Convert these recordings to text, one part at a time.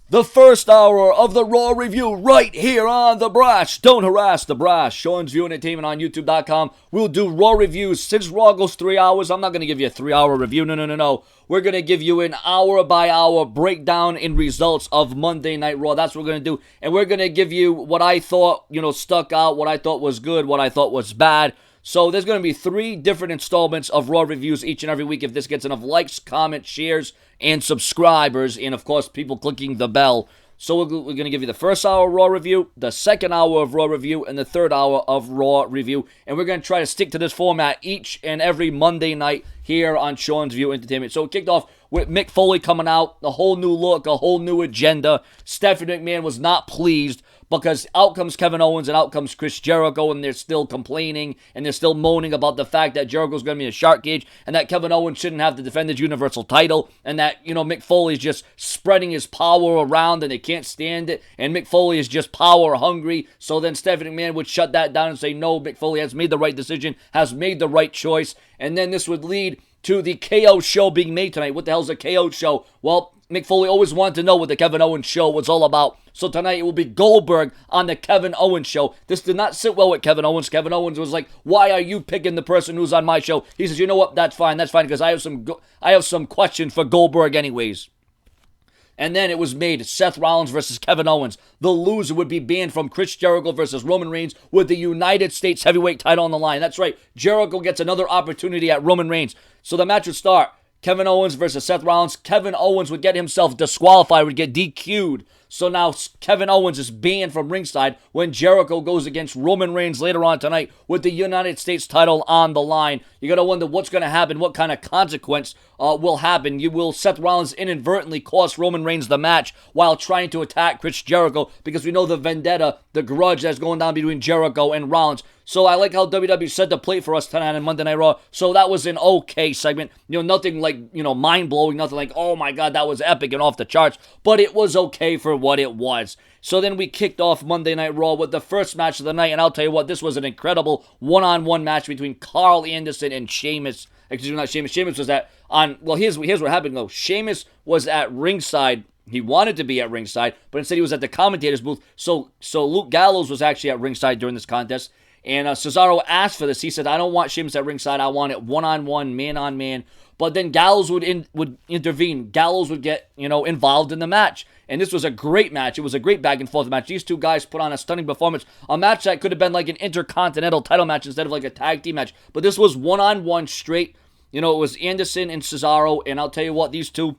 The first hour of the Raw Review right here on The Brash. Don't harass The Brash. Sean's View Entertainment on YouTube.com. We'll do Raw reviews. Since Raw goes 3 hours, I'm not going to give you a 3-hour review. No. We're going to give you an hour-by-hour breakdown in results of Monday Night Raw. That's what we're going to do. And we're going to give you what I thought, stuck out, what I thought was good, what I thought was bad. So there's going to be 3 different installments of Raw reviews each and every week if this gets enough likes, comments, shares, and subscribers, and of course people clicking the bell. So we're going to give you the first hour Raw review, the second hour of Raw review, and the third hour of Raw review. And we're going to try to stick to this format each and every Monday night here on Sean's View Entertainment. So it kicked off with Mick Foley coming out, a whole new look, a whole new agenda. Stephanie McMahon was not pleased because out comes Kevin Owens and out comes Chris Jericho, and they're still complaining and they're still moaning about the fact that Jericho's going to be in a shark cage and that Kevin Owens shouldn't have to defend his Universal title, and that, Mick Foley's just spreading his power around and they can't stand it, and Mick Foley is just power hungry. So then Stephanie McMahon would shut that down and say, no, Mick Foley has made the right decision, has made the right choice, and then this would lead to the KO show being made tonight. What the hell's a KO show? Well, Mick Foley always wanted to know what the Kevin Owens show was all about. So tonight it will be Goldberg on the Kevin Owens show. This did not sit well with Kevin Owens. Kevin Owens was like, why are you picking the person who's on my show? He says, you know what, that's fine, because I have some questions for Goldberg anyways. And then it was made Seth Rollins versus Kevin Owens. The loser would be banned from Chris Jericho versus Roman Reigns with the United States Heavyweight title on the line. That's right, Jericho gets another opportunity at Roman Reigns. So the match would start Kevin Owens versus Seth Rollins. Kevin Owens would get himself disqualified, would get DQ'd. So now Kevin Owens is banned from ringside when Jericho goes against Roman Reigns later on tonight with the United States title on the line. You gotta wonder what's gonna happen, what kind of consequence will happen. Will Seth Rollins inadvertently cost Roman Reigns the match while trying to attack Chris Jericho? Because we know the vendetta, the grudge that's going down between Jericho and Rollins. So I like how WWE set the plate for us tonight on Monday Night Raw. So that was an okay segment. Nothing like, mind-blowing, nothing like, oh my God, that was epic and off the charts. But it was okay for what it was. So then we kicked off Monday Night Raw with the first match of the night. And I'll tell you what, this was an incredible one-on-one match between Carl Anderson and Sheamus. Excuse me, not Sheamus. Sheamus was here's what happened though. Sheamus was at ringside. He wanted to be at ringside, but instead he was at the commentator's booth. So Luke Gallows was actually at ringside during this contest. And Cesaro asked for this. He said, I don't want Sheamus at ringside. I want it one-on-one, man-on-man. But then Gallows would intervene. Gallows would get, involved in the match. And this was a great match. It was a great back-and-forth match. These two guys put on a stunning performance. A match that could have been like an intercontinental title match instead of like a tag team match. But this was one-on-one straight. It was Anderson and Cesaro. And I'll tell you what, these two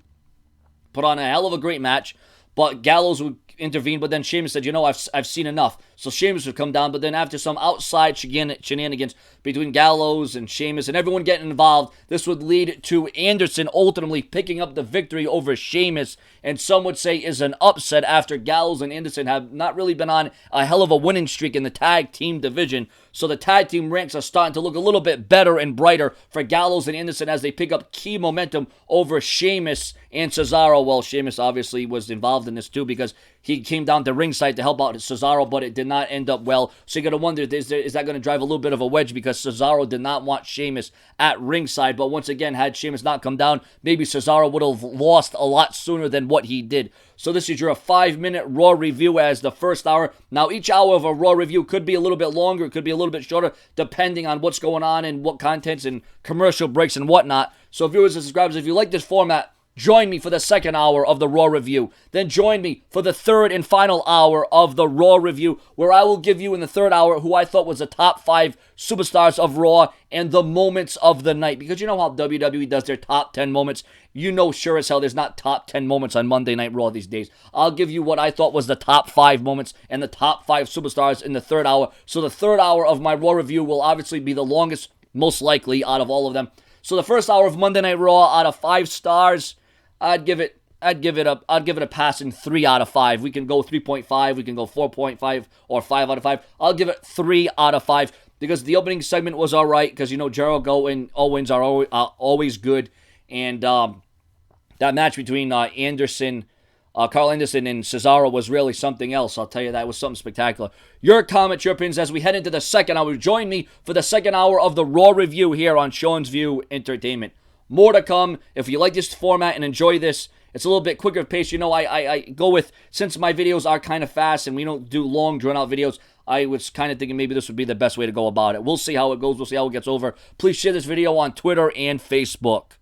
put on a hell of a great match. But Gallows would intervene, but then Sheamus said, I've seen enough. So Sheamus would come down, but then after some outside shenanigans between Gallows and Sheamus and everyone getting involved, this would lead to Anderson ultimately picking up the victory over Sheamus, and some would say is an upset after Gallows and Anderson have not really been on a hell of a winning streak in the tag team division. So the tag team ranks are starting to look a little bit better and brighter for Gallows and Anderson as they pick up key momentum over Sheamus and Cesaro. Well, Sheamus obviously was involved in this too because he came down to ringside to help out Cesaro, but it did not end up well. So you got to wonder, is that going to drive a little bit of a wedge because Cesaro did not want Sheamus at ringside. But once again, had Sheamus not come down, maybe Cesaro would have lost a lot sooner than what he did. So this is your 5-minute Raw review as the first hour. Now, each hour of a Raw review could be a little bit longer, it could be a little bit shorter, depending on what's going on and what contents and commercial breaks and whatnot. So viewers and subscribers, if you like this format, join me for the second hour of the Raw review. Then join me for the third and final hour of the Raw review, where I will give you in the third hour who I thought was the top 5 superstars of Raw and the moments of the night. Because you know how WWE does their top 10 moments? Sure as hell there's not top 10 moments on Monday Night Raw these days. I'll give you what I thought was the top 5 moments and the top 5 superstars in the third hour. So the third hour of my Raw review will obviously be the longest, most likely, out of all of them. So the first hour of Monday Night Raw, out of 5 stars, I'd give it a passing 3 out of 5. We can go 3.5, we can go 4.5 or 5 out of 5. I'll give it 3 out of 5 because the opening segment was all right because Jericho and Owens are always good, and that match between Carl Anderson and Cesaro was really something else. I'll tell you, that was something spectacular. Your comments, your opinions as we head into the second hour. Join me for the second hour of the Raw review here on Sean's View Entertainment. More to come. If you like this format and enjoy this, It's a little bit quicker pace. You know, I go with, since my videos are kind of fast and we don't do long, drawn-out videos, I was kind of thinking maybe this would be the best way to go about it. We'll see how it goes. We'll see how it gets over. Please share this video on Twitter and Facebook.